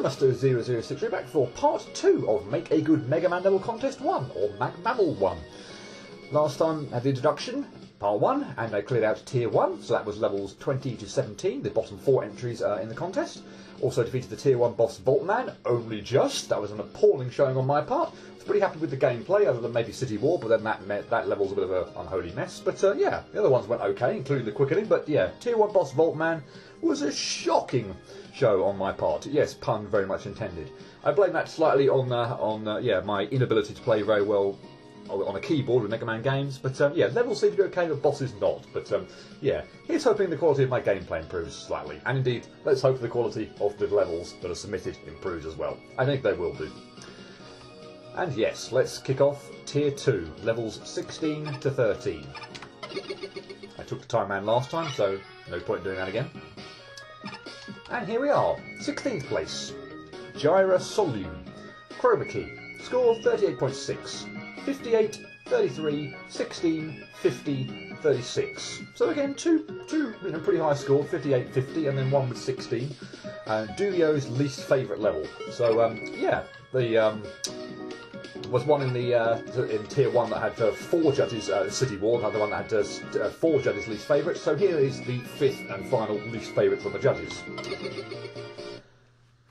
Master006 back for part 2 of Make a Good Mega Man Level Contest 1, or Mammal 1. Last time I had the introduction, part 1, and I cleared out Tier 1, so that was levels 20 to 17, the bottom 4 entries in the contest. Also defeated the Tier 1 boss Voltman, only just. That was an appalling showing on my part. I was pretty happy with the gameplay, other than maybe City War, but then that level's a bit of an unholy mess. But yeah, the other ones went okay, including the quickening. But yeah, Tier 1 boss Voltman was a shocking show on my part. Yes, pun very much intended. I blame that slightly on yeah, my inability to play very well on a keyboard with Mega Man games, but yeah, levels seem to be okay, but bosses not. But yeah, here's hoping the quality of my gameplay improves slightly, and indeed, let's hope the quality of the levels that are submitted improves as well. I think they will do. And yes, let's kick off Tier 2, levels 16 to 13. I took the Time Man last time, so no point in doing that again. And here we are, 16th place, Gyra Solume, Chroma Key, score 38.6. 58, 33, 16, 50, 36. So again, two pretty high score, 58, 50, and then one with 16. Dubio's least favourite level. So yeah, the was one in the in Tier 1 that had 4 judges, City War, another one that had 4 judges least favourite. So here is the 5th and final least favourite from the judges.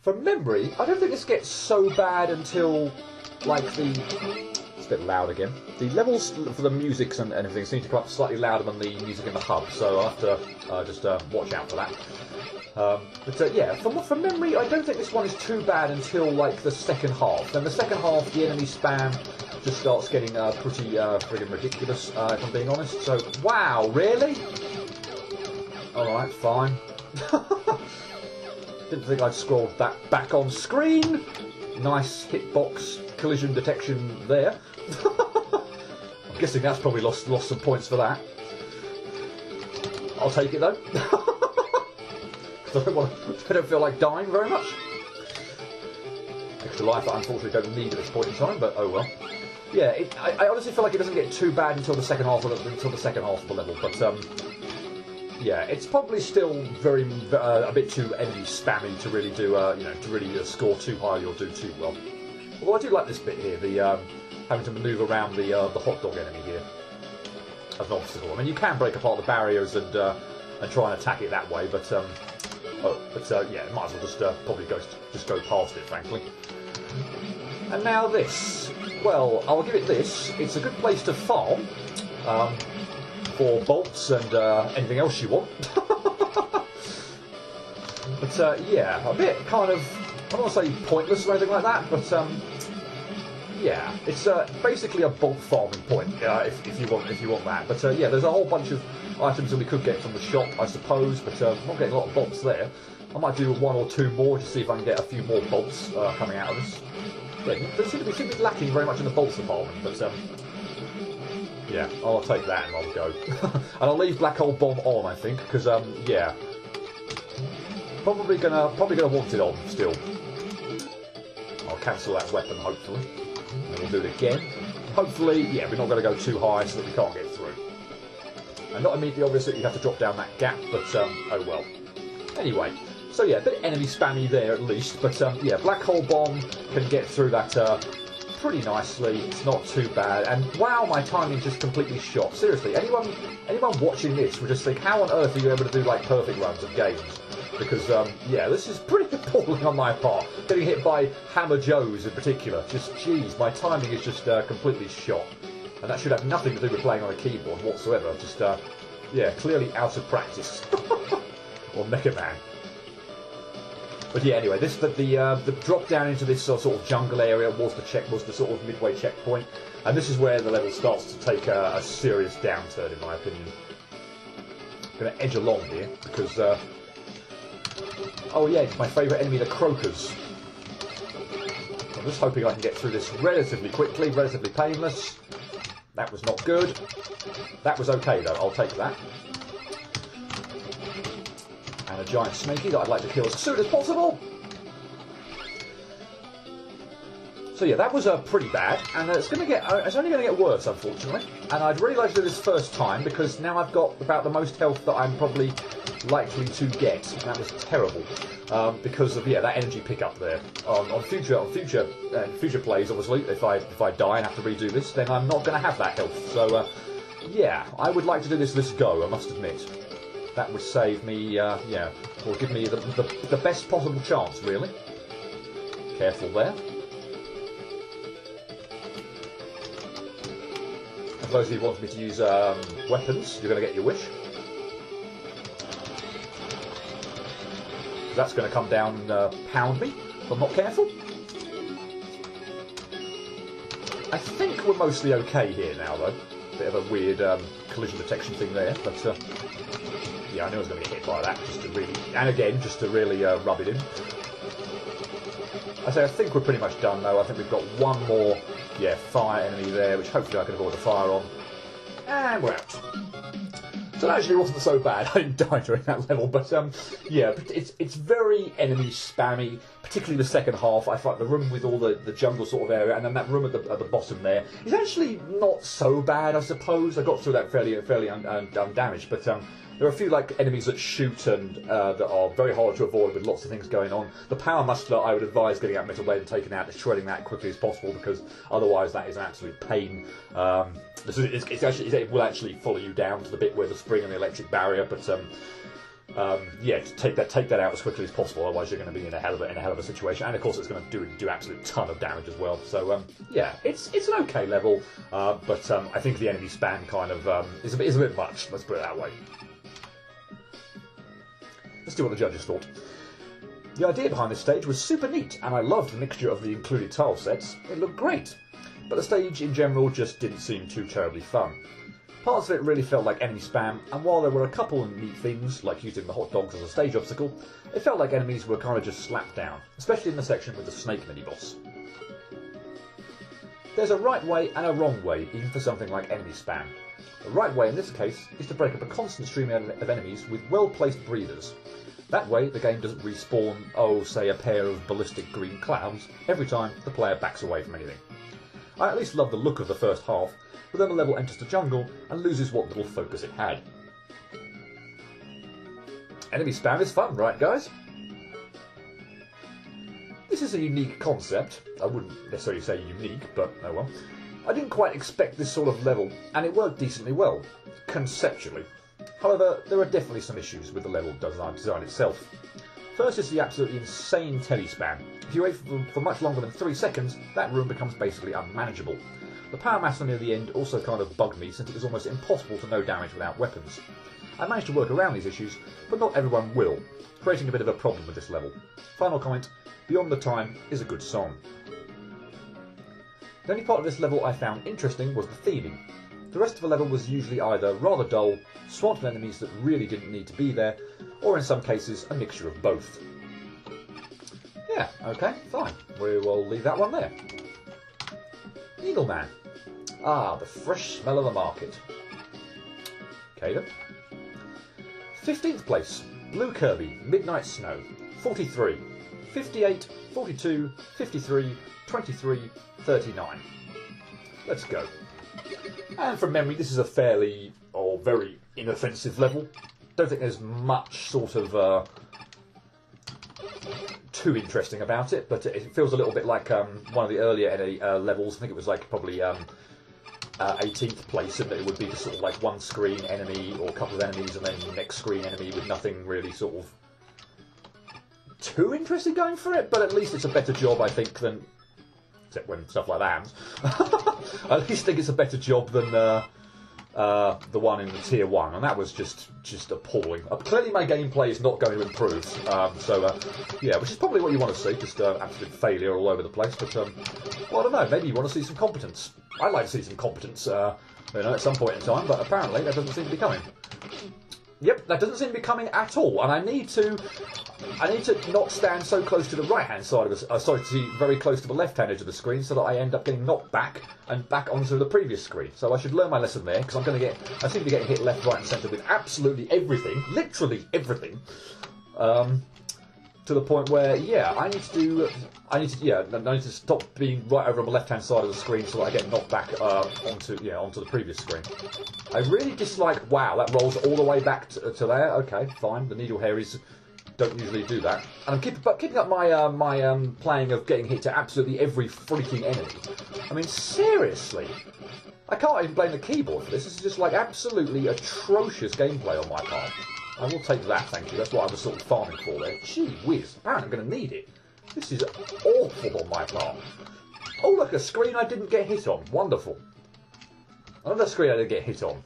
From memory, I don't think this gets so bad until like the... a bit loud again. The levels for the music and everything seem to come up slightly louder than the music in the hub, so I'll have to just watch out for that. But yeah, from memory, I don't think this one is too bad until like the second half. Then the second half, the enemy spam just starts getting pretty friggin' ridiculous, if I'm being honest. So, wow, really? Alright, fine. Didn't think I'd scrolled that back on screen. Nice hitbox collision detection there. I'm guessing that's probably lost some points for that. I'll take it though. I don't feel like dying very much. Extra life that I unfortunately don't need at this point in time, but oh well. Yeah, I honestly feel like it doesn't get too bad until the second half of the level, but yeah, it's probably still a bit too enemy spammy to really do you know, to really score too high or do too well. Although I do like this bit here, the having to manoeuvre around the hot dog enemy here as an obstacle. I mean, you can break apart the barriers and try and attack it that way, but yeah, might as well just probably go past it, frankly. And now this. Well, I'll give it this. It's a good place to farm for bolts and anything else you want. But yeah, a bit kind of, I don't want to say pointless or anything like that, but yeah, it's basically a bolt farming point if you want that. But yeah, there's a whole bunch of items that we could get from the shop, I suppose, but I'm not getting a lot of bolts there. I might do 1 or 2 more to see if I can get a few more bolts coming out of this. Yeah, they seem to be lacking very much in the bolts department, but yeah, I'll take that and I'll go. And I'll leave Black Hole Bomb on, I think, because yeah, probably gonna want it on still. I'll cancel that weapon hopefully, and we'll do it again. Hopefully, yeah, we're not going to go too high so that we can't get through. And not immediately obvious that you have to drop down that gap, but oh well. Anyway, so yeah, a bit of enemy spammy there at least, but yeah, Black Hole Bomb can get through that pretty nicely. It's not too bad, and wow, my timing's just completely shot. Seriously, anyone watching this would just think, how on earth are you able to do like perfect runs of games? Because yeah, this is pretty appalling on my part. Getting hit by Hammer Joes in particular, just jeez, my timing is just completely shot, and that should have nothing to do with playing on a keyboard whatsoever. Just yeah, clearly out of practice. Or Mega Man. But yeah, anyway, the drop down into this sort of jungle area was the sort of midway checkpoint, and this is where the level starts to take a serious downturn, in my opinion. I'm going to edge along here because oh yeah, it's my favourite enemy, the croakers. I'm just hoping I can get through this relatively quickly, relatively painless. That was not good. That was okay though. I'll take that. And a giant snaky that I'd like to kill as soon as possible. So yeah, that was pretty bad, and it's only going to get worse, unfortunately. And I'd really like to do this first time because now I've got about the most health that I'm probably likely to get. And that was terrible. because of that energy pickup there. On future plays, obviously, if I die and have to redo this, then I'm not going to have that health. So yeah, I would like to do this go. I must admit, that would save me or give me the best possible chance, really. Careful there. For those of you who want me to use weapons, you're going to get your wish. That's going to come down and pound me if I'm not careful. I think we're mostly okay here now, though. Bit of a weird collision detection thing there, but yeah, I knew I was going to get hit by that, just to really rub it in. I think we're pretty much done, though. I think we've got one more, fire enemy there, which hopefully I can avoid the fire on. And we're out. So that actually wasn't so bad. I didn't die during that level, but yeah, it's very enemy spammy, particularly the second half. I find the room with all the jungle sort of area, and then that room at the bottom there is actually not so bad, I suppose. I got through that fairly undamaged, but there are a few enemies that shoot and that are very hard to avoid with lots of things going on. The power muscular, I would advise getting out Metal Blade and taking out, shredding that as quickly as possible, because otherwise that is an absolute pain. It will actually follow you down to the bit where the spring and the electric barrier, but yeah, take that out as quickly as possible. Otherwise, you're going to be in a hell of a situation, and of course, it's going to do absolute ton of damage as well. So yeah, it's an okay level, but I think the enemy spam kind of is a bit much. Let's put it that way. Let's see what the judges thought. The idea behind this stage was super neat, and I loved the mixture of the included tile sets. It looked great, but the stage in general just didn't seem too terribly fun. Parts of it really felt like enemy spam, and while there were a couple of neat things, like using the hot dogs as a stage obstacle, it felt like enemies were kind of just slapped down, especially in the section with the snake mini-boss. There's a right way and a wrong way, even for something like enemy spam. The right way in this case is to break up a constant stream of enemies with well-placed breathers. That way, the game doesn't respawn, say a pair of ballistic green clouds every time the player backs away from anything. I at least love the look of the first half, but then the level enters the jungle and loses what little focus it had. Enemy spam is fun, right guys? This is a unique concept. I wouldn't necessarily say unique, but oh well. I didn't quite expect this sort of level, and it worked decently well, conceptually. However, there are definitely some issues with the level design itself. First is the absolutely insane telly-spam. If you wait for much longer than 3 seconds, that room becomes basically unmanageable. The power master near the end also kind of bugged me, since it was almost impossible to no damage without weapons. I managed to work around these issues, but not everyone will, creating a bit of a problem with this level. Final comment, Beyond the Time is a good song. The only part of this level I found interesting was the theming. The rest of the level was usually either rather dull, swamped with enemies that really didn't need to be there, or in some cases a mixture of both. Yeah, okay, fine. We will leave that one there. Eagleman. Ah, the fresh smell of the market. Okay then. 15th place, Blue Kirby, Midnight Snow. 43, 58, 42, 53, 23, 39. Let's go. And from memory, this is a fairly, or very inoffensive level. Don't think there's much sort of too interesting about it, but it feels a little bit like one of the earlier levels. I think it was like probably 18th place, and it would be just sort of like one screen enemy or a couple of enemies, and then next screen enemy with nothing really sort of too interesting going for it. But at least it's a better job, I think, than, except when stuff like that happens. I at least think it's a better job than the one in the tier 1, and that was just appalling. Clearly my gameplay is not going to improve, yeah, which is probably what you want to see, just absolute failure all over the place, but well, I don't know, maybe you want to see some competence. I'd like to see some competence, at some point in time, but apparently that doesn't seem to be coming. Yep, that doesn't seem to be coming at all, and I need to not stand so close to the right-hand side of the, very close to the left-hand edge of the screen, so that I end up getting knocked back and back onto the previous screen. So I should learn my lesson there, because I seem to be getting hit left, right, and centre with absolutely everything, literally everything, to the point where, yeah, I need to stop being right over on the left-hand side of the screen, so that I get knocked back onto the previous screen. I really dislike. Wow, that rolls all the way back to there. Okay, fine. The needle hair is don't usually do that. And I'm keeping up my playing of getting hit to absolutely every freaking enemy. I mean, seriously. I can't even blame the keyboard for this. This is just like absolutely atrocious gameplay on my part. I will take that, thank you. That's what I was sort of farming for there. Gee whiz, apparently I'm going to need it. This is awful on my part. Oh look, a screen I didn't get hit on. Wonderful. Another screen I didn't get hit on.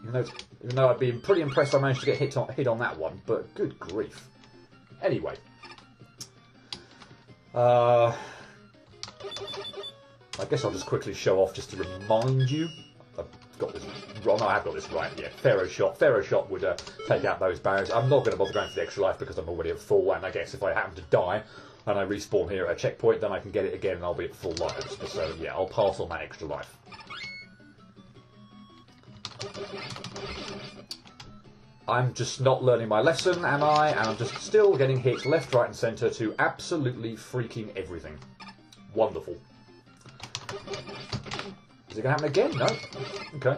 Even though I'd be pretty impressed I managed to get hit on that one, but good grief. Anyway. I guess I'll just quickly show off just to remind you. I've got this. Well, no, I have got this right. Yeah, Pharaoh shot. Pharaoh shot would take out those barriers. I'm not going to bother going for the extra life because I'm already at full. And I guess if I happen to die and I respawn here at a checkpoint, then I can get it again and I'll be at full lives. So yeah, I'll pass on that extra life. I'm just not learning my lesson, am I? And I'm just still getting hit left, right, and centre to absolutely freaking everything. Wonderful. Is it going to happen again? No? Okay.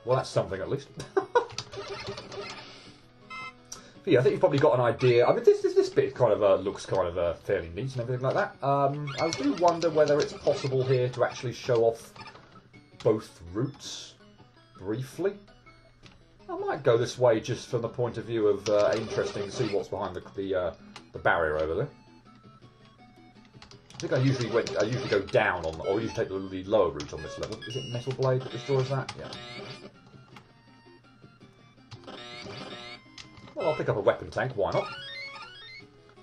Well, that's something at least. But yeah, I think you've probably got an idea. I mean, this bit kind of looks kind of fairly neat and everything like that. I do wonder whether it's possible here to actually show off both routes briefly. I might go this way just from the point of view of interesting to see what's behind the barrier over there. I think I usually go down on, or usually take the lower route on this level. Is it Metal Blade that destroys that? Yeah. Well, I'll pick up a weapon tank. Why not?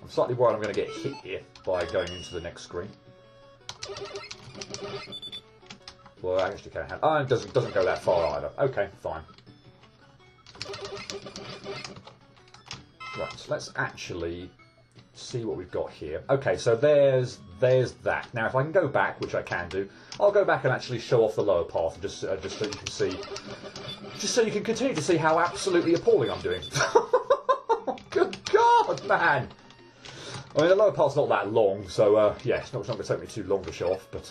I'm slightly worried I'm going to get hit here by going into the next screen. Well, I actually can have. Oh, it doesn't go that far either. Okay, fine. Right, so let's actually see what we've got here. Okay, so there's that. Now, if I can go back, which I can do, I'll go back and actually show off the lower path, just so you can see, just so you can continue to see how absolutely appalling I'm doing. Good God, man! I mean, the lower part's not that long, so yeah, it's not going to take me too long to show off. But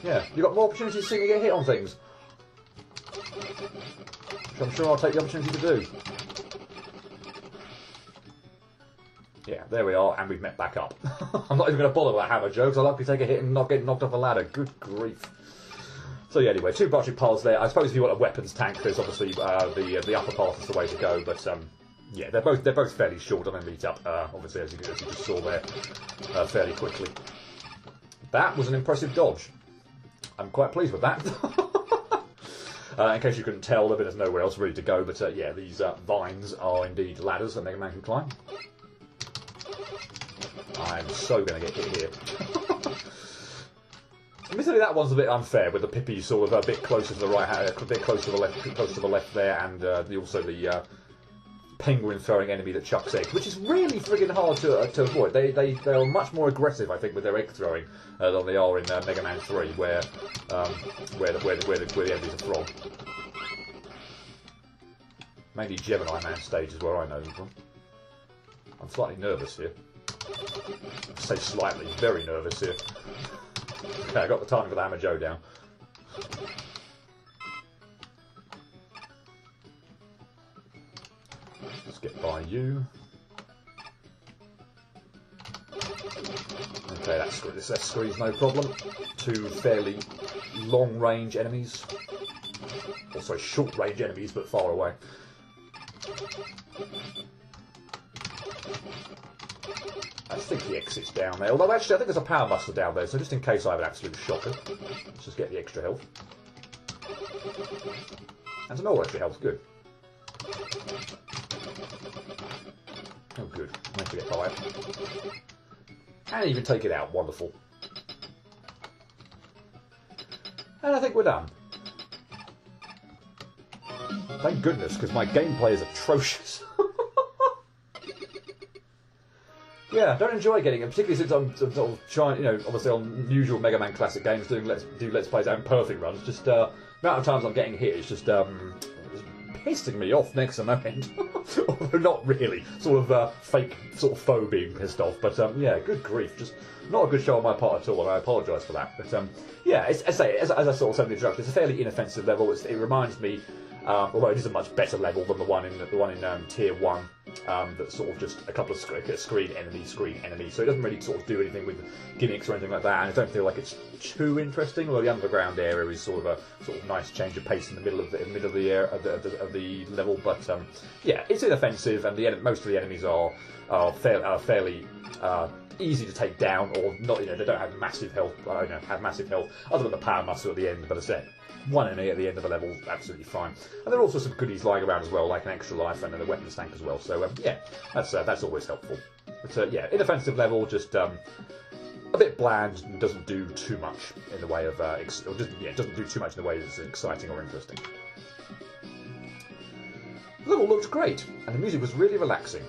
yeah, you've got more opportunities to see me get hit on things, which I'm sure I'll take the opportunity to do. Yeah, there we are, and we've met back up. I'm not even going to bother with that hammer joke, because I'll likely take a hit and not get knocked off a ladder. Good grief. So yeah, anyway, two branching paths there. I suppose if you want a weapons tank, there's obviously the upper path is the way to go, but yeah, they're both fairly short, and they meet up, obviously, as you just saw there, fairly quickly. That was an impressive dodge. I'm quite pleased with that. In case you couldn't tell, there's nowhere else really to go, but yeah, these vines are indeed ladders that Mega Man can climb. I'm so going to get hit here. Admittedly, that one's a bit unfair with the Pippi sort of a bit closer to the right hand, a bit closer to the left, close to the left there, and also the penguin throwing enemy that chucks eggs, which is really friggin' hard to avoid. They are much more aggressive, I think, with their egg throwing than they are in Mega Man 3, where the enemies are from. Mainly Gemini Man stage is where I know them from. I'm slightly nervous here. I say slightly, very nervous here. Okay, I got the timing of the Hammer Joe down. Let's get by you. Okay, that screen's no problem. Two fairly long-range enemies. Also short-range enemies, but far away. I think the exit's down there. Although, actually, I think there's a power buster down there, so just in case I have an absolute shocker, let's just get the extra health. And some more extra health, good. Oh, good. Managed to get by. And even take it out, wonderful. And I think we're done. Thank goodness, because my gameplay is atrocious. Yeah, I don't enjoy getting it, particularly since I'm sort of trying, obviously on usual Mega Man Classic games, do Let's Plays and perfect runs. Just the amount of times I'm getting hit is just pissing me off next to no end. Although not really, sort of fake sort of foe being pissed off. But yeah, good grief, just not a good show on my part at all, and I apologise for that. But yeah, as I sort of said in the introduction, it's a fairly inoffensive level. It reminds me Although it is a much better level than the one in Tier 1. That's sort of just a couple of screen enemy. So it doesn't really sort of do anything with gimmicks or anything like that, and I don't feel like it's too interesting. Although the underground area is sort of a nice change of pace in the middle of the level. But yeah, it's inoffensive, and most of the enemies are fairly easy to take down, or not. They don't have massive health. Other than the power muscle at the end. But as I said, one enemy at the end of the level, absolutely fine. And there are also some goodies lying around as well, like an extra life and a weapons tank as well. So yeah, that's always helpful. But yeah, inoffensive level, just a bit bland and doesn't do too much in the way of doesn't do too much in the way that's exciting or interesting. The level looked great, and the music was really relaxing.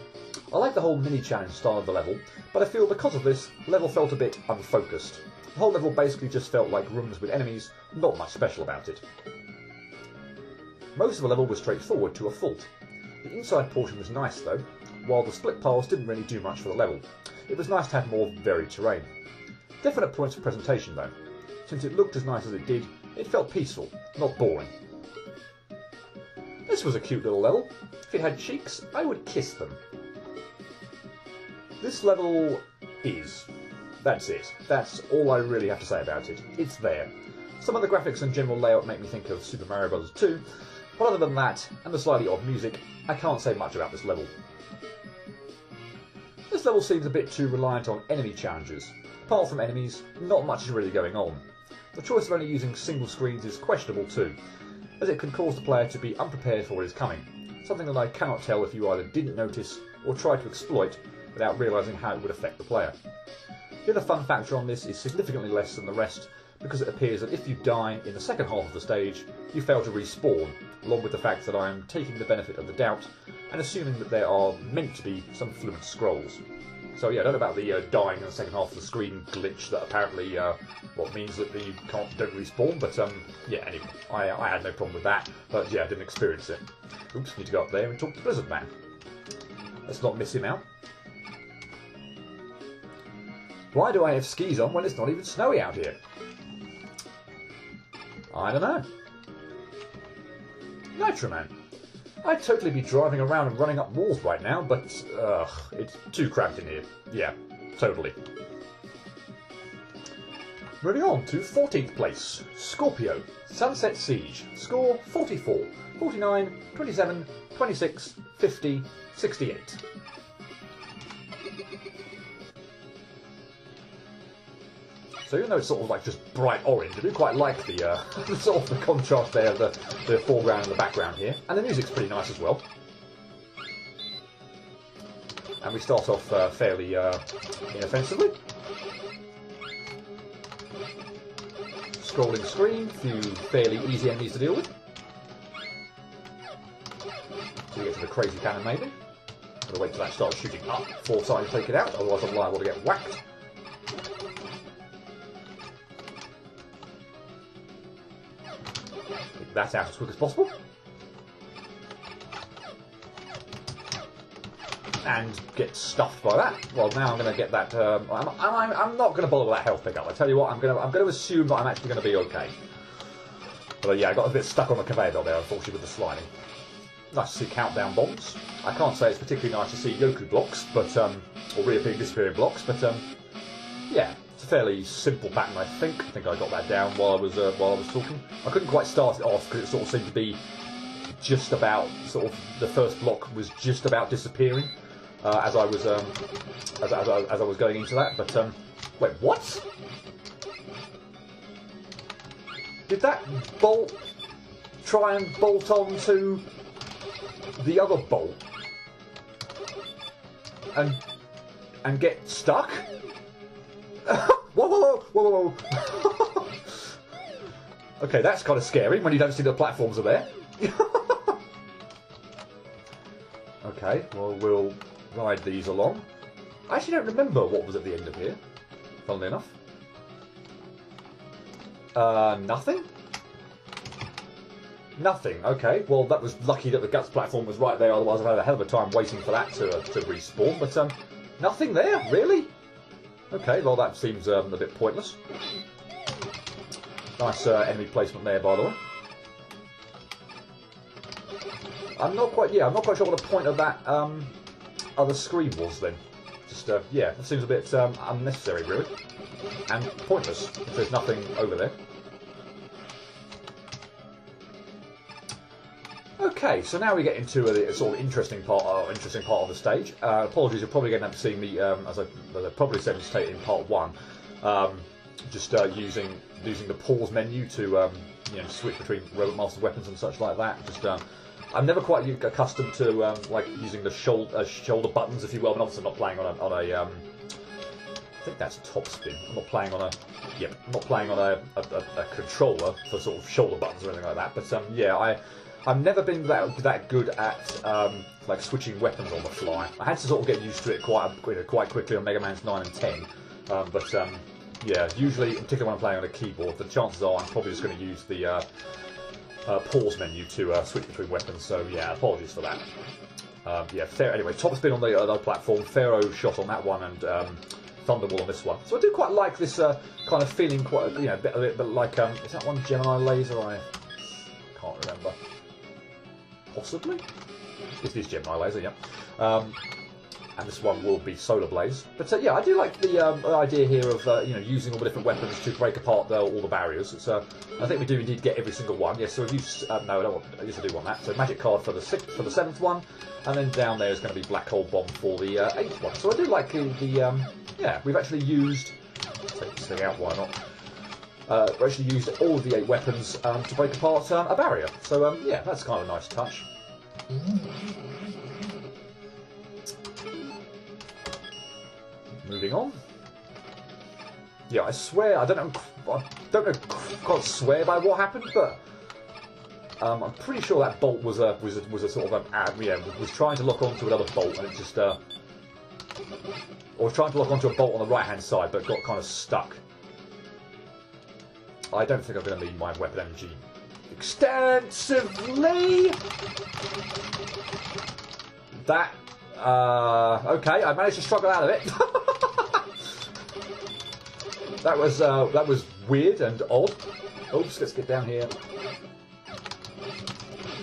I like the whole mini-challenge style of the level, but I feel because of this, the level felt a bit unfocused. The whole level basically just felt like rooms with enemies, not much special about it. Most of the level was straightforward to a fault. The inside portion was nice though, while the split paths didn't really do much for the level. It was nice to have more varied terrain. Definite points for presentation though. Since it looked as nice as it did, it felt peaceful, not boring. This was a cute little level. If it had cheeks, I would kiss them. This level is. That's it. That's all I really have to say about it. It's there. Some of the graphics and general layout make me think of Super Mario Bros. 2, but other than that, and the slightly odd music, I can't say much about this level. This level seems a bit too reliant on enemy challenges. Apart from enemies, not much is really going on. The choice of only using single screens is questionable too, as it can cause the player to be unprepared for what is coming, something that I cannot tell if you either didn't notice or tried to exploit without realising how it would affect the player. The other fun factor on this is significantly less than the rest, because it appears that if you die in the second half of the stage, you fail to respawn, along with the fact that I am taking the benefit of the doubt and assuming that there are meant to be some fluent scrolls. So yeah, I don't know about the dying in the second half of the screen glitch that apparently means that you don't respawn, but yeah, anyway, I had no problem with that, but yeah, I didn't experience it. Oops, need to go up there and talk to Blizzard Man. Let's not miss him out. Why do I have skis on when it's not even snowy out here? I don't know. Nitroman. I'd totally be driving around and running up walls right now, but it's too cramped in here. Yeah, totally. Moving on to 14th place. Scorpio. Sunset Siege. Score 44, 49, 27, 26, 50, 68. So even though it's sort of like just bright orange, I do quite like the sort of the contrast there of the foreground and the background here. And the music's pretty nice as well. And we start off fairly inoffensively. Scrolling screen, few fairly easy enemies to deal with. So you get to the crazy cannon maybe. Gotta wait till that starts shooting up before starting to take it out, otherwise I'm liable to get whacked. That out as quick as possible, and get stuffed by that. Well, now I'm going to get that. I'm not going to bother with that health pickup. I tell you what, I'm going to assume that I'm actually going to be okay. But yeah, I got a bit stuck on the conveyor belt there, unfortunately, with the sliding. Nice to see countdown bombs. I can't say it's particularly nice to see Yoku blocks, but or reappearing, disappearing blocks, but yeah. It's a fairly simple pattern, I think. I think I got that down while I was talking. I couldn't quite start it off because it sort of seemed to be just about the first block was just about disappearing as I was as I was going into that. But wait, what? Did that bolt try and bolt on to the other bolt and get stuck? Whoa, whoa, whoa, whoa. Okay, that's kind of scary when you don't see the platforms are there. Okay, well, we'll ride these along. I actually don't remember what was at the end of here, funnily enough. Nothing? Nothing, okay. Well, that was lucky that the Guts platform was right there, otherwise I'd had a hell of a time waiting for that to respawn, but nothing there? Really? Okay, well that seems a bit pointless. Nice enemy placement there, by the way. I'm not quite sure what the point of that other screen was then. Just, yeah, it seems a bit unnecessary, really. And pointless, if there's nothing over there. Okay, so now we get into a sort of interesting part of the stage. Apologies, you're probably going to have to see me, as I probably said in part 1, just using the pause menu to you know, switch between Robot Master weapons and such like that. Just I'm never quite accustomed to like using the shoulder buttons, if you will. I'm obviously not playing on a I think that's top spin. I'm not playing on a controller for sort of shoulder buttons or anything like that. But yeah, I've never been that good at like switching weapons on the fly. I had to sort of get used to it quite quickly on Mega Man's 9 and 10. But yeah, usually, particularly when I'm playing on a keyboard, the chances are I'm probably just going to use the pause menu to switch between weapons. So yeah, apologies for that. Yeah, anyway, top spin on the other platform, Pharaoh shot on that one, and Thunderwall on this one. So I do quite like this kind of feeling, quite a bit like is that one Gemini laser? I can't remember. Possibly. It is Gemini laser, yeah. And this one will be Solar Blaze. But yeah, I do like the idea here of you know, using all the different weapons to break apart all the barriers. It's, I think we do indeed get every single one. Yes, so if you no, I don't want. Yes, I do want that. So magic card for the 7th one, and then down there is going to be black hole bomb for the 8th one. So I do like the yeah, we've actually used. Take this thing out. Why not? We actually used all of the 8 weapons to break apart a barrier. So yeah, that's kind of a nice touch. Moving on. Yeah, I swear I don't know, can't swear by what happened, but I'm pretty sure that bolt was a sort of was trying to lock onto another bolt, and it just or was trying to lock onto a bolt on the right hand side, but got kind of stuck. I don't think I'm going to need my weapon energy extensively. That okay, I managed to struggle out of it. That was weird and odd. Oops, let's get down here.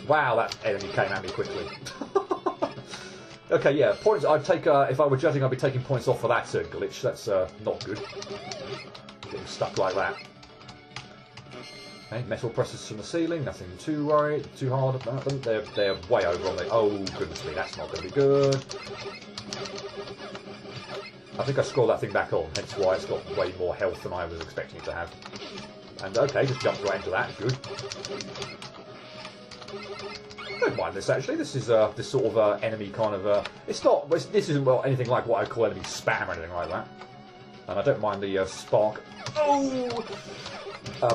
Wow, that enemy came at me quickly. Okay, yeah, points. I'd take if I were judging, I'd be taking points off for that glitch. That's not good. Getting stuck like that. Okay, metal presses from the ceiling. Nothing too hard about them. They're way over on the. Oh goodness me, that's not going to be good. I think I scrolled that thing back on, hence why it's got way more health than I was expecting it to have. And okay, just jumped right into that. Good. I don't mind this actually. This is this sort of enemy kind of. It's not. This isn't anything like what I call enemy spam or anything like that. And I don't mind the spark. Oh.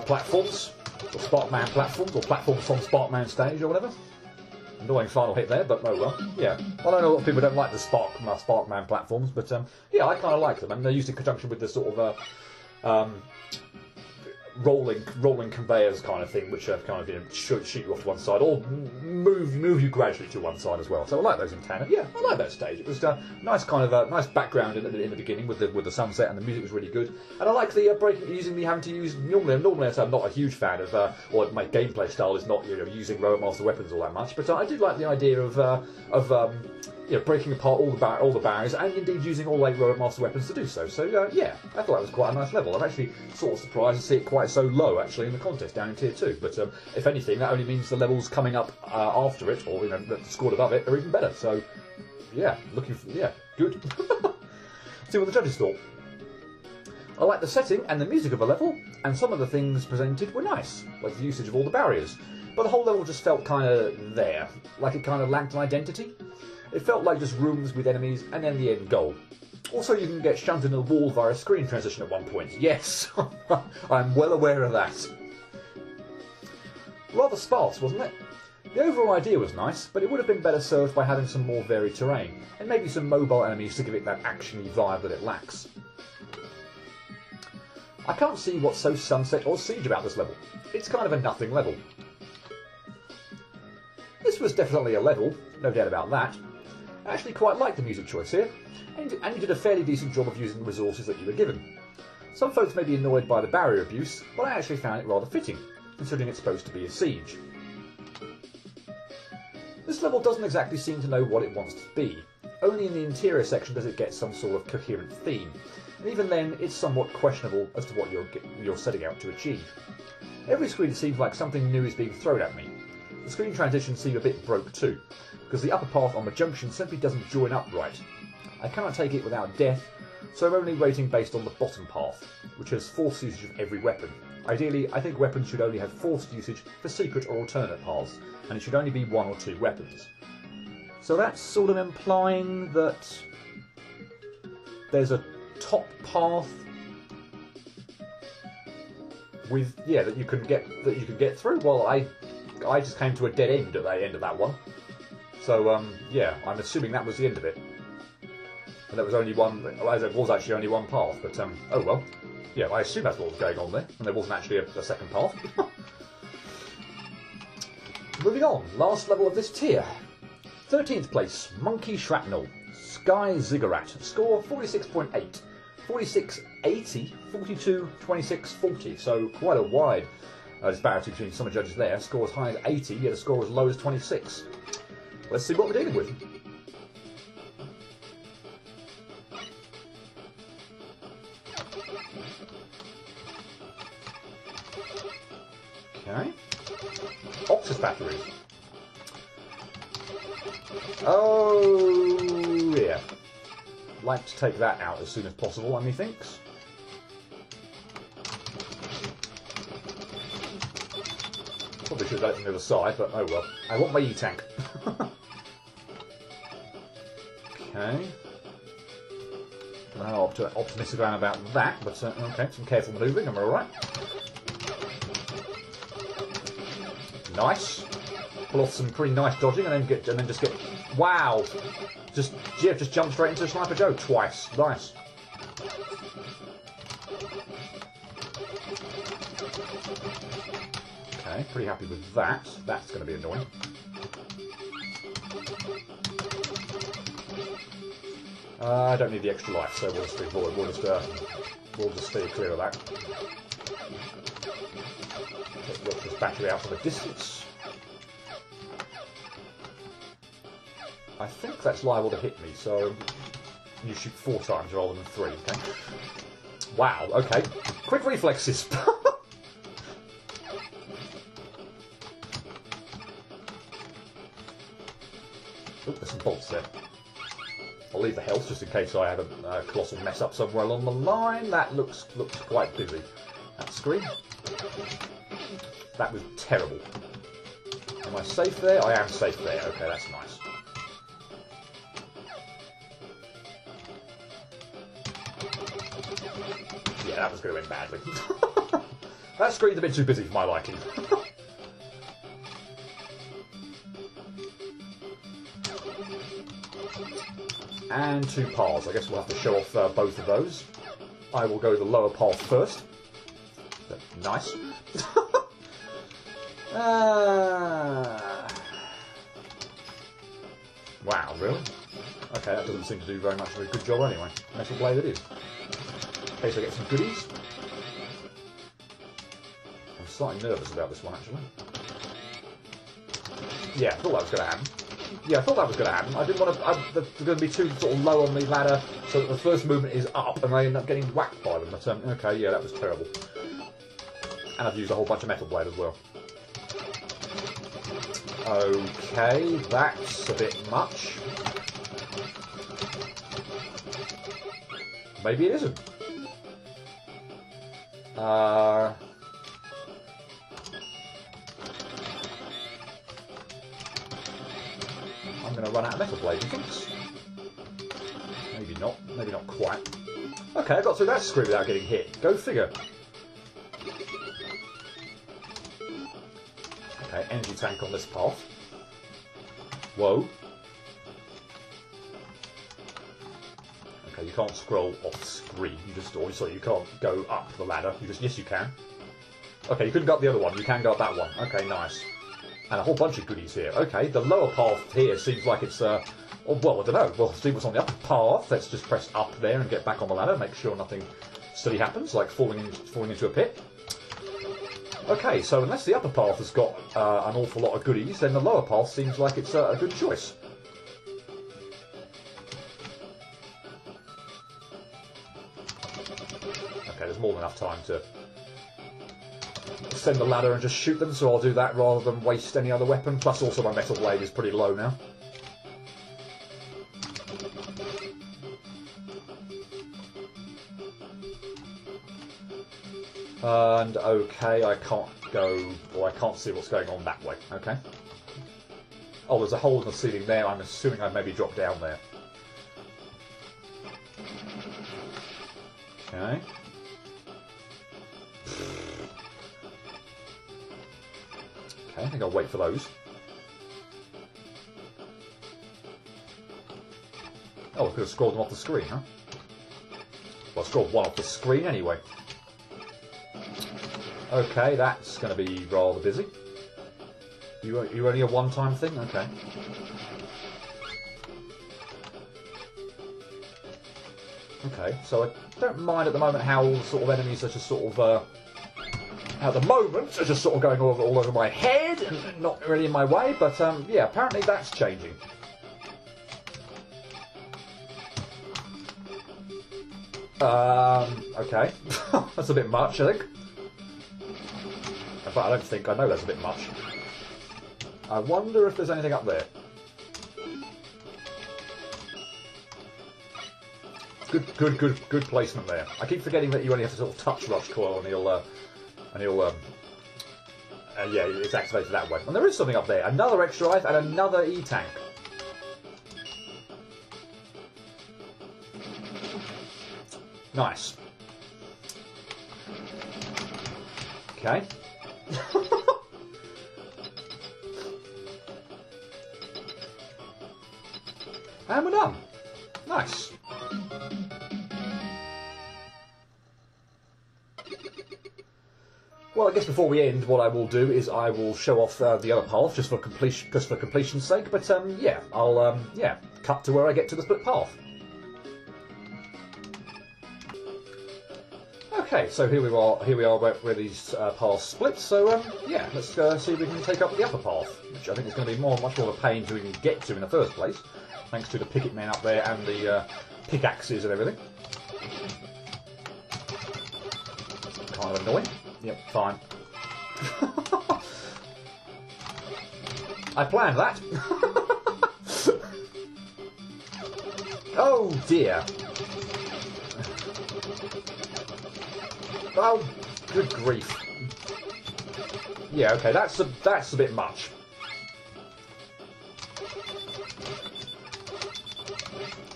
Platforms, or Sparkman platforms, or platforms from Sparkman stage, or whatever. Annoying final hit there, but oh well. Yeah, I know a lot of people don't like the Sparkman platforms, but yeah, I kind of like them, and they're used in conjunction with the sort of rolling conveyors kind of thing, which kind of shoot you off to one side, or move you gradually to one side as well. So I like those in tandem. Yeah, I like that stage. It was nice kind of nice background in the beginning with the sunset, and the music was really good. And I like the having to use normally I'm not a huge fan of or my gameplay style is not using Robot Master weapons all that much, but I do like the idea of breaking apart all the barriers, and indeed using all 8 Robot Master weapons to do so. So yeah, I thought that was quite a nice level. I'm actually sort of surprised to see it quite so low actually in the contest down in tier 2. But if anything, that only means the levels coming up after it, or that scored above it, are even better. So yeah, good. See what the judges thought. I like the setting and the music of the level, and some of the things presented were nice, like the usage of all the barriers. But the whole level just felt kind of there, like it kind of lacked an identity. It felt like just rooms with enemies and then the end goal. Also, you can get shoved into the wall via a screen transition at one point. Yes, I'm well aware of that. Rather sparse, wasn't it? The overall idea was nice, but it would have been better served by having some more varied terrain, and maybe some mobile enemies to give it that actiony vibe that it lacks. I can't see what's so Sunset or Siege about this level. It's kind of a nothing level. This was definitely a level, no doubt about that. I actually quite liked the music choice here, and you did a fairly decent job of using the resources that you were given. Some folks may be annoyed by the barrier abuse, but I actually found it rather fitting, considering it's supposed to be a siege. This level doesn't exactly seem to know what it wants to be. Only in the interior section does it get some sort of coherent theme, and even then it's somewhat questionable as to what you're setting out to achieve. Every screen it seems like something new is being thrown at me. The screen transitions seem a bit broke too, because the upper path on the junction simply doesn't join up right. I cannot take it without death, so I'm only rating based on the bottom path, which has forced usage of every weapon. Ideally, I think weapons should only have forced usage for secret or alternate paths, and it should only be 1 or 2 weapons. So that's sort of implying that there's a top path with that you can get through. Well, I just came to a dead end at the end of that one. So I'm assuming that was the end of it. And there was only one, well, there was actually only one path, but oh well. Yeah, I assume that's what was going on there, and there wasn't actually a second path. Moving on, last level of this tier. 13th place, Monkey Shrapnel, Sky Ziggurat, score 46.8. 46.80, 42, 26, 40, so quite a wide disparity between some of the judges there. Score as high as 80, yet a score as low as 26. Let's see what we're dealing with. Okay. Octus batteries. Oh, yeah. Like to take that out as soon as possible, methinks. Probably should have done it from the other side, but oh well. I want my E-tank. Okay. I'm not optimistic about that, but okay, some careful manoeuvring, am I alright? Nice. Pull off some pretty nice dodging, and then just get. Wow! Just jump straight into Sniper Joe twice. Nice. Okay, pretty happy with that. That's going to be annoying. I don't need the extra life, so we'll just avoid. We'll just stay clear of that. Take this battery out from a distance. I think that's liable to hit me, so you shoot 4 times rather than 3. Okay. Wow. Okay. Quick reflexes. Oh, there's some bolts there. I'll leave the health just in case I have a colossal mess up somewhere along the line. That looks quite busy. That screen. That was terrible. Am I safe there? I am safe there. Okay, that's nice. Yeah, that was going to end badly. That screen's a bit too busy for my liking. And 2 paths. I guess we'll have to show off both of those. I will go the lower path first. Nice. Wow, really? Okay, that doesn't seem to do very much of a good job anyway. Metal blade it is. In case I get some goodies. I'm slightly nervous about this one, actually. Yeah, I thought that was going to happen. Yeah, I thought that was going to happen. I didn't want to. They're going to be too sort of low on the ladder, so that the first movement is up, and I end up getting whacked by them. But okay, yeah, that was terrible. And I've used a whole bunch of metal blade as well. Okay, that's a bit much. Maybe it isn't. I'm going to run out of metal blade, you think? Maybe not. Maybe not quite. Okay, I got through that screw without getting hit. Go figure. Okay, energy tank on this path. Whoa. Okay, you can't scroll off screen. You just, or sorry, you can't go up the ladder. You just, yes, you can. Okay, you couldn't go up the other one. You can go up that one. Okay, nice. And a whole bunch of goodies here. Okay, the lower path here seems like it's, well, I don't know. We'll see what's on the upper path. Let's just press up there and get back on the ladder. Make sure nothing silly happens, like falling into a pit. Okay, so unless the upper path has got an awful lot of goodies, then the lower path seems like it's a good choice. Okay, there's more than enough time to send the ladder and just shoot them, so I'll do that rather than waste any other weapon. Plus also my metal blade is pretty low now. And okay, I can't go, or I can't see what's going on that way. Okay. Oh, there's a hole in the ceiling there. I'm assuming I maybe dropped down there. Okay. Okay, I think I'll wait for those. Oh, I could have scrolled them off the screen, huh? Well, I scrolled one off the screen anyway. Okay, that's going to be rather busy. You only a one-time thing? Okay. Okay, so I don't mind at the moment how all the sort of enemies are just sort of... at the moment are just sort of going all over my head and not really in my way, but yeah, apparently that's changing. Okay. That's a bit much, I think. But I don't think I know that's a bit much. I wonder if there's anything up there. Good placement there. I keep forgetting that you only have to sort of touch Rush Coil and he'll yeah, it's activated that way. And there is something up there. Another extra life and another E-tank. Nice. Okay. And we're done. Nice. Well, I guess before we end, what I will do is I will show off the other path just for completion's sake. But yeah, I'll yeah, cut to where I get to the split path. Okay, so here we are where these paths split. So yeah, let's see if we can take up the upper path, which I think is going to be much more of a pain to even get to in the first place, thanks to the picket men up there and the pickaxes and everything. Kind of annoying. Yep, fine. I planned that. Oh dear. Oh, good grief. Yeah, okay, that's a bit much.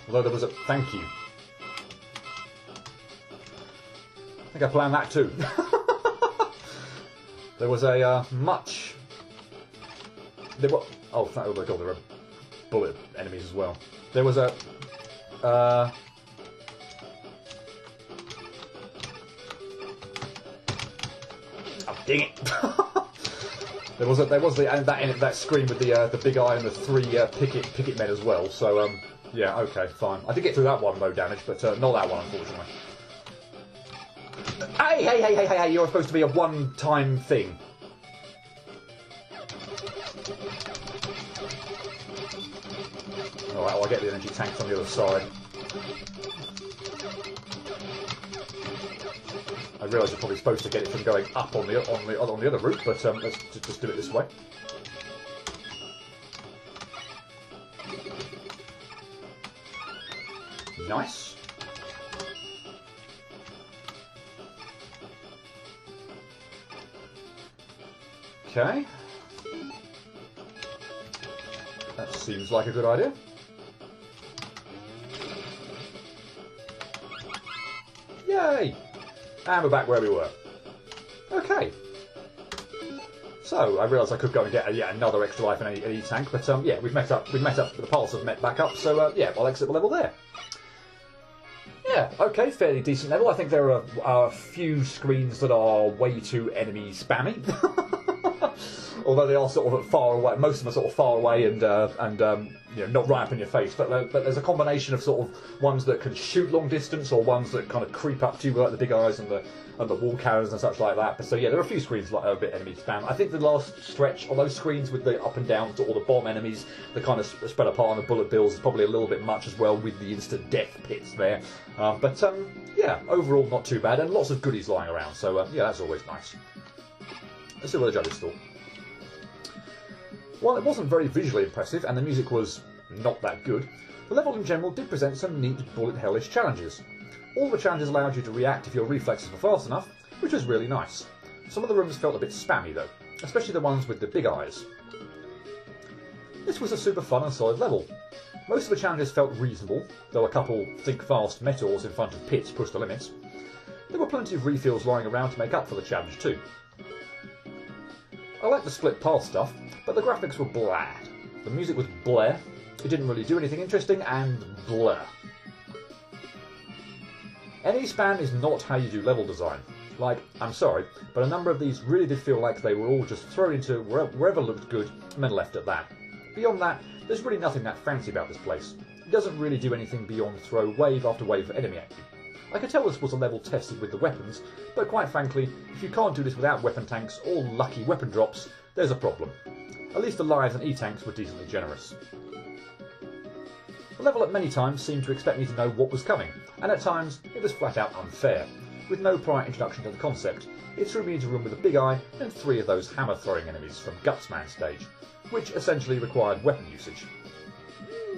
Although there was a thank you. I think I planned that too. There was a much. There were, oh my god, there were bullet enemies as well. There was a. Oh, dang it! there was that screen with the big eye and the three picket men as well. So yeah, okay, fine. I did get through that one, no damage, but not that one, unfortunately. Hey! You're supposed to be a one-time thing. Alright, I'll get the energy tanks on the other side. I realise you're probably supposed to get it from going up on the other route, but let's just do it this way. Nice. Okay. That seems like a good idea. Yay! And we're back where we were. Okay. So I realised I could go and get yet another extra life in an E-tank, but yeah, we've met up. The paths have met back up. So yeah, I'll exit the level there. Yeah, okay, fairly decent level. I think there are a few screens that are way too enemy spammy. Although they are sort of far away, most of them are sort of far away and not right up in your face. But there's a combination of sort of ones that can shoot long distance, or ones that kind of creep up to you, like the big eyes and the wall carriers and such like that. But so yeah, there are a few screens like a bit enemy spam. I think the last stretch on those screens with the up and down to all the bomb enemies, the kind of spread apart on the bullet bills, is probably a little bit much as well with the instant death pits there. Yeah, overall not too bad, and lots of goodies lying around. So yeah, that's always nice. Let's see what the judges thought. While it wasn't very visually impressive and the music was not that good, the level in general did present some neat bullet hellish challenges. All the challenges allowed you to react if your reflexes were fast enough, which was really nice. Some of the rooms felt a bit spammy though, especially the ones with the big eyes. This was a super fun and solid level. Most of the challenges felt reasonable, though a couple think-fast metals in front of pits pushed the limits. There were plenty of refills lying around to make up for the challenge too. I liked the split path stuff, but the graphics were blah. The music was bleh, it didn't really do anything interesting, and blur. Any spam is not how you do level design. Like, I'm sorry, but a number of these really did feel like they were all just thrown into wherever looked good and then left at that. Beyond that, there's really nothing that fancy about this place. It doesn't really do anything beyond throw wave after wave of enemy at you. I could tell this was a level tested with the weapons, but quite frankly, if you can't do this without weapon tanks or lucky weapon drops, there's a problem. At least the lives and E-tanks were decently generous. The level at many times seemed to expect me to know what was coming, and at times it was flat out unfair. With no prior introduction to the concept, it threw me into a room with a big eye and 3 of those hammer-throwing enemies from Gutsman stage, which essentially required weapon usage.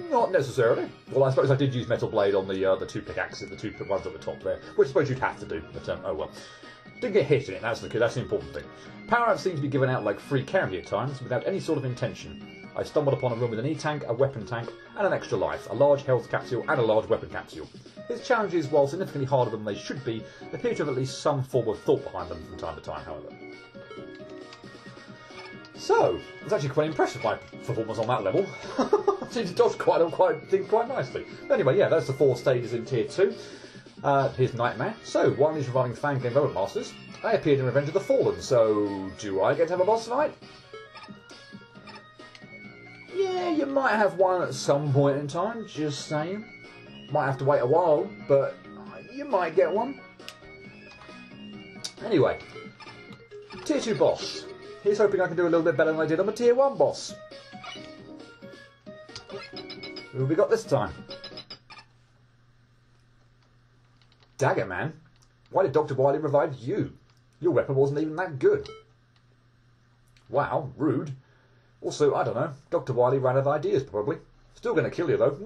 Not necessarily. Well, I suppose I did use Metal Blade on the 2 pickaxes, the 2 ones at the top there, which I suppose you'd have to do, but oh well. Didn't get hit in it, that's the important thing. Power-ups seem to be given out like free candy at times, without any sort of intention. I stumbled upon a room with an E-tank, a weapon tank, and an extra life, a large health capsule and a large weapon capsule. Its challenges, while significantly harder than they should be, appear to have at least some form of thought behind them from time to time, however. So, I was actually quite impressed with my performance on that level. I seemed to dodge quite nicely. But anyway, yeah, that's the 4 stages in Tier 2. Here's Nightmare. So, Wily's reviving fan game Robot Masters. I appeared in Revenge of the Fallen, so do I get to have a boss fight? Yeah, you might have one at some point in time, just saying. Might have to wait a while, but you might get one. Anyway, Tier 2 boss. Here's hoping I can do a little bit better than I did on the Tier 1 boss. Who have we got this time? Dagger Man? Why did Dr. Wily revive you? Your weapon wasn't even that good. Wow, rude. Also, I don't know, Dr. Wily ran out of ideas probably. Still going to kill you though.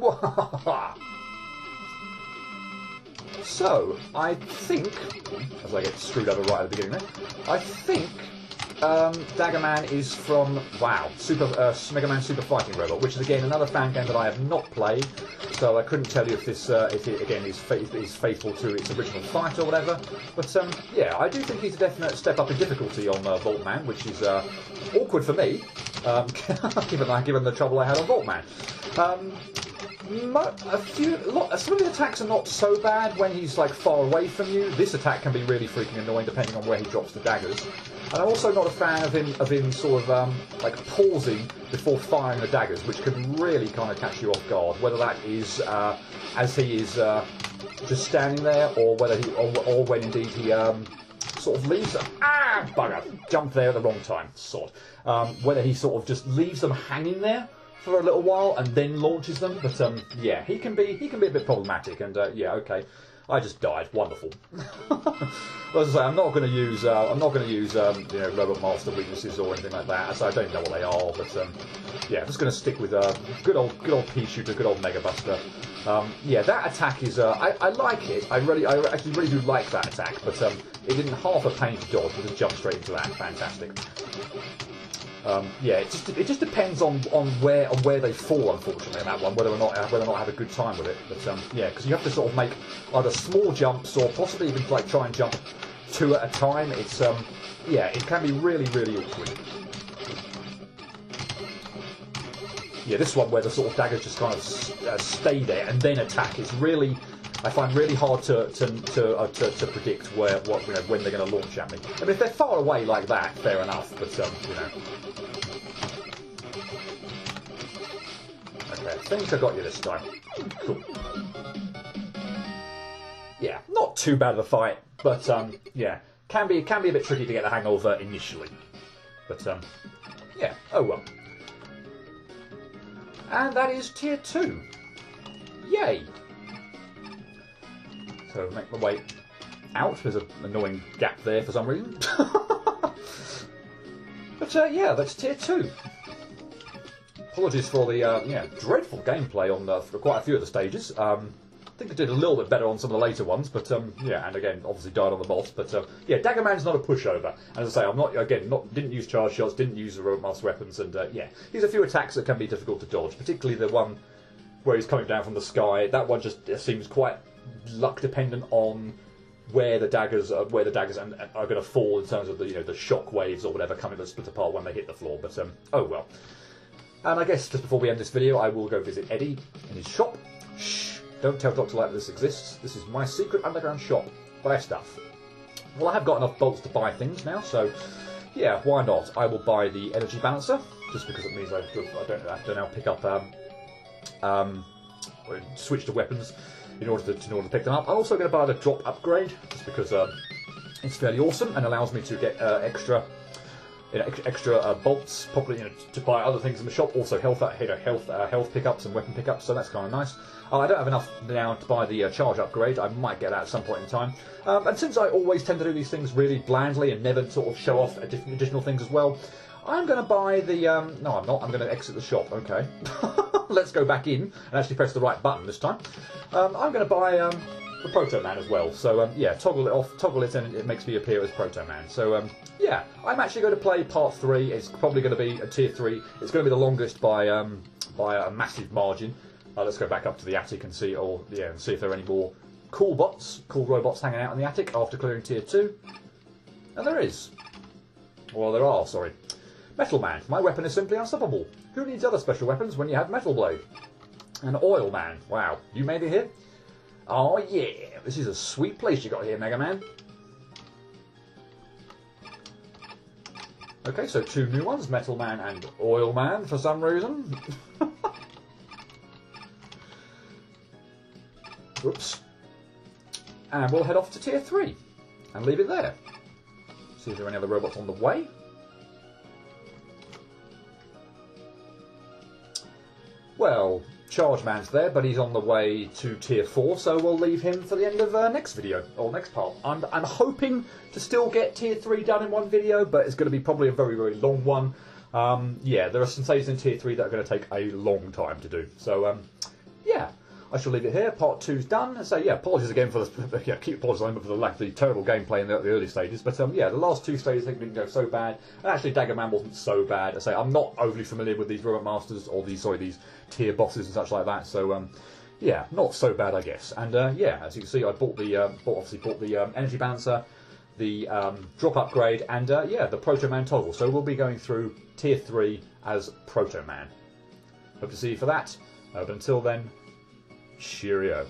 So, I think, as I get screwed over right at the beginning there, I think Dagger Man is from, wow, Mega Man Super Fighting Robot, which is again another fan game that I have not played, so I couldn't tell you if this, if it again is faithful to its original fight or whatever. But yeah, I do think he's a definite step up in difficulty on Voltman, which is awkward for me, given the trouble I had on Voltman. Some of his attacks are not so bad when he's like far away from you. This attack can be really freaking annoying depending on where he drops the daggers. And I'm also not a fan of him sort of like pausing before firing the daggers, which can really kind of catch you off guard. Whether that is as he is just standing there, or whether or when indeed he sort of leaves them. Ah, bugger! Jumped there at the wrong time. Sod. Whether he sort of just leaves them hanging there for a little while and then launches them, but yeah, he can be a bit problematic, and yeah, okay, I just died. Wonderful. As I say, I'm not going to use Robot Master weaknesses or anything like that. So I don't know what they are, but yeah, I'm just going to stick with good old pea shooter, good old Mega Buster. Yeah, that attack is I like it. I actually really do like that attack, but it didn't half a pain to dodge. I just jumped straight into that. Fantastic. Yeah, it just depends on where they fall, unfortunately, on that one, whether or not I have a good time with it. But yeah, because you have to sort of make either small jumps or possibly even like try and jump 2 at a time. It's yeah, it can be really awkward. Yeah, this one where the sort of daggers just kind of stay there and then attack is really I find really hard to predict when they're going to launch at me. I mean, if they're far away like that, fair enough. But you know. Okay, I think I got you this time. Cool. Yeah, not too bad of a fight, but yeah, can be a bit tricky to get the hang of initially. But yeah, oh well. And that is tier 2. Yay! So make my way out. There's an annoying gap there for some reason. But yeah, that's tier 2. Apologies for the yeah, dreadful gameplay on for quite a few of the stages. I think I did a little bit better on some of the later ones, but yeah, and again, obviously died on the boss. But yeah, Dagger Man's not a pushover. And as I say, I'm not didn't use charge shots, didn't use the robot master weapons, and yeah, he's a few attacks that can be difficult to dodge, particularly the one where he's coming down from the sky. That one just seems quite luck dependent on where the daggers are going to fall in terms of the the shock waves or whatever coming to split apart when they hit the floor. But oh well. And I guess just before we end this video, I will go visit Eddie in his shop. Shh! Don't tell Dr. Light that this exists. This is my secret underground shop. Buy stuff. Well, I have got enough bolts to buy things now, so yeah, why not? I will buy the energy balancer, just because it means I don't have to now pick up switch to weapons in order to pick them up. I'm also going to buy the drop upgrade, just because it's fairly awesome and allows me to get extra bolts, probably to buy other things in the shop. Also health pickups and weapon pickups, so that's kind of nice. I don't have enough now to buy the charge upgrade. I might get that at some point in time. And since I always tend to do these things really blandly and never sort of show off additional things as well, I'm going to buy the... no, I'm not. I'm going to exit the shop. Okay. Let's go back in and actually press the right button this time. I'm going to buy the Proto Man as well. So, yeah, toggle it off, toggle it, and it makes me appear as Proto Man. So, yeah, I'm actually going to play part 3. It's probably going to be a tier 3. It's going to be the longest by a massive margin. Let's go back up to the attic and see, see if there are any more cool robots hanging out in the attic after clearing tier 2. And there is. Well, there are, sorry. Metal Man. My weapon is simply unstoppable. Who needs other special weapons when you have Metal Blade? And Oil Man. Wow, you made it here? Oh yeah, this is a sweet place you got here, Mega Man. Okay, so 2 new ones, Metal Man and Oil Man for some reason. Oops. And we'll head off to tier 3 and leave it there. See if there are any other robots on the way. Well, Charge Man's there, but he's on the way to tier 4, so we'll leave him for the end of next video, or next part. I'm hoping to still get tier 3 done in one video, but it's going to be probably a very, very long one. Yeah, there are some stages in tier 3 that are going to take a long time to do. So, yeah, I shall leave it here. Part 2's done. So, yeah, apologies again for the... Yeah, keep apologising for the terrible gameplay in the early stages. But, yeah, the last 2 stages I think didn't go so bad. And actually, Dagger Man wasn't so bad. I say, I'm not overly familiar with these Robot Masters, or these tier bosses and such like that. So, yeah, not so bad, I guess. And, yeah, as you can see, I bought the energy balancer, the drop upgrade, and, yeah, the Proto Man toggle. So we'll be going through tier 3 as Proto Man. Hope to see you for that. But until then... Cheerio.